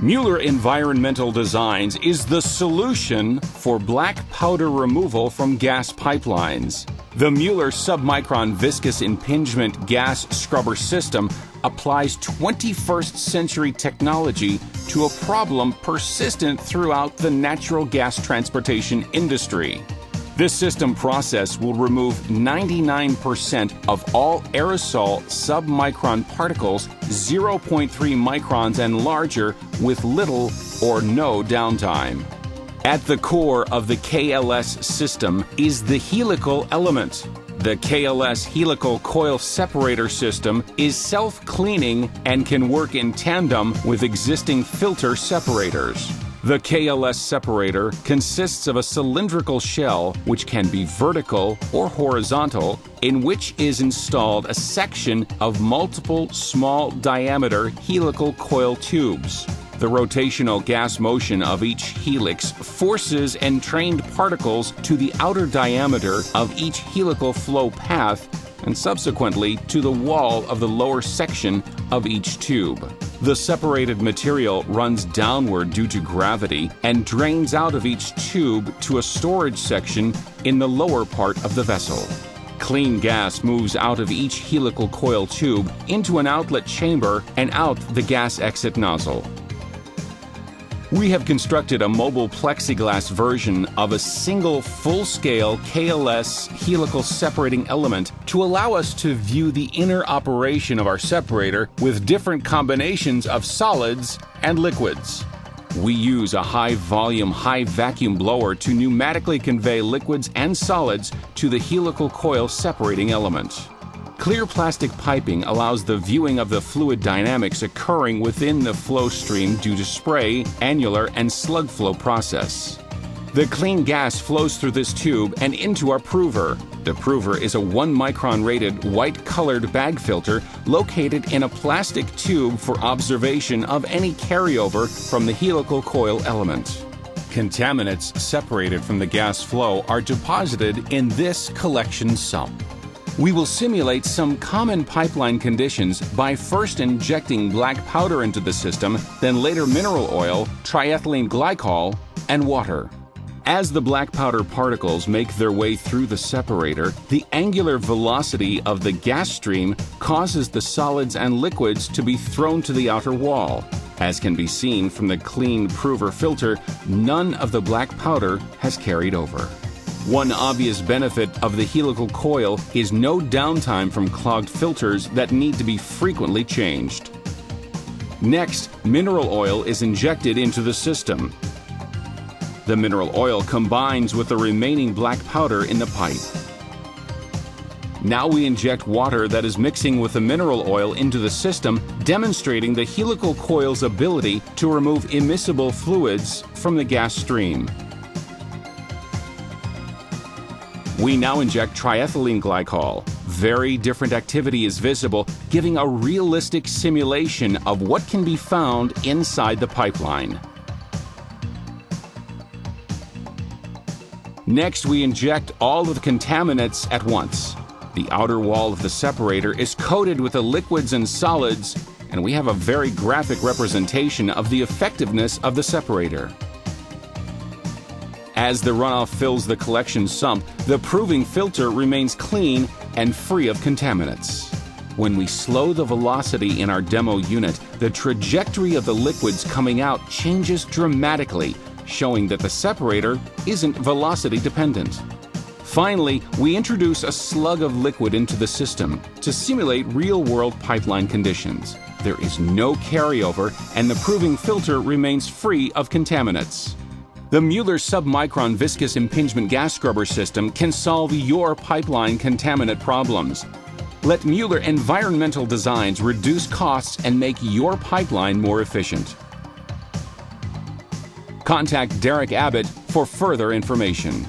Mueller Environmental Designs is the solution for black powder removal from gas pipelines. The Mueller Submicron Viscous Impingement gas scrubber system applies 21st century technology to a problem persistent throughout the natural gas transportation industry. This system process will remove 99% of all aerosol submicron particles 0.3 microns and larger with little or no downtime. At the core of the KLS system is the helical element. The KLS Helical Coil separator system is self-cleaning and can work in tandem with existing filter separators. The KLS separator consists of a cylindrical shell which can be vertical or horizontal, in which is installed a section of multiple small diameter helical coil tubes. The rotational gas motion of each helix forces entrained particles to the outer diameter of each helical flow path and subsequently to the wall of the lower section of each tube. The separated material runs downward due to gravity and drains out of each tube to a storage section in the lower part of the vessel. Clean gas moves out of each helical coil tube into an outlet chamber and out the gas exit nozzle. We have constructed a mobile plexiglass version of a single full-scale KLS helical separating element to allow us to view the inner operation of our separator with different combinations of solids and liquids. We use a high-volume, high-vacuum blower to pneumatically convey liquids and solids to the helical coil separating element. Clear plastic piping allows the viewing of the fluid dynamics occurring within the flow stream due to spray, annular, and slug flow process. The clean gas flows through this tube and into our prover. The prover is a 1 micron rated white-colored bag filter located in a plastic tube for observation of any carryover from the helical coil element. Contaminants separated from the gas flow are deposited in this collection sump. We will simulate some common pipeline conditions by first injecting black powder into the system, then later mineral oil, triethylene glycol, and water. As the black powder particles make their way through the separator, the angular velocity of the gas stream causes the solids and liquids to be thrown to the outer wall. As can be seen from the clean prover filter, none of the black powder has carried over. One obvious benefit of the helical coil is no downtime from clogged filters that need to be frequently changed. Next, mineral oil is injected into the system. The mineral oil combines with the remaining black powder in the pipe. Now we inject water that is mixing with the mineral oil into the system, demonstrating the helical coil's ability to remove immiscible fluids from the gas stream. We now inject triethylene glycol. Very different activity is visible, giving a realistic simulation of what can be found inside the pipeline. Next, we inject all of the contaminants at once. The outer wall of the separator is coated with the liquids and solids, and we have a very graphic representation of the effectiveness of the separator. As the runoff fills the collection sump, the proving filter remains clean and free of contaminants. When we slow the velocity in our demo unit, the trajectory of the liquids coming out changes dramatically, showing that the separator isn't velocity dependent. Finally, we introduce a slug of liquid into the system to simulate real-world pipeline conditions. There is no carryover, and the proving filter remains free of contaminants. The Mueller Submicron Viscous Impingement Gas Scrubber System can solve your pipeline contaminant problems. Let Mueller Environmental Designs reduce costs and make your pipeline more efficient. Contact Derek Abbott for further information.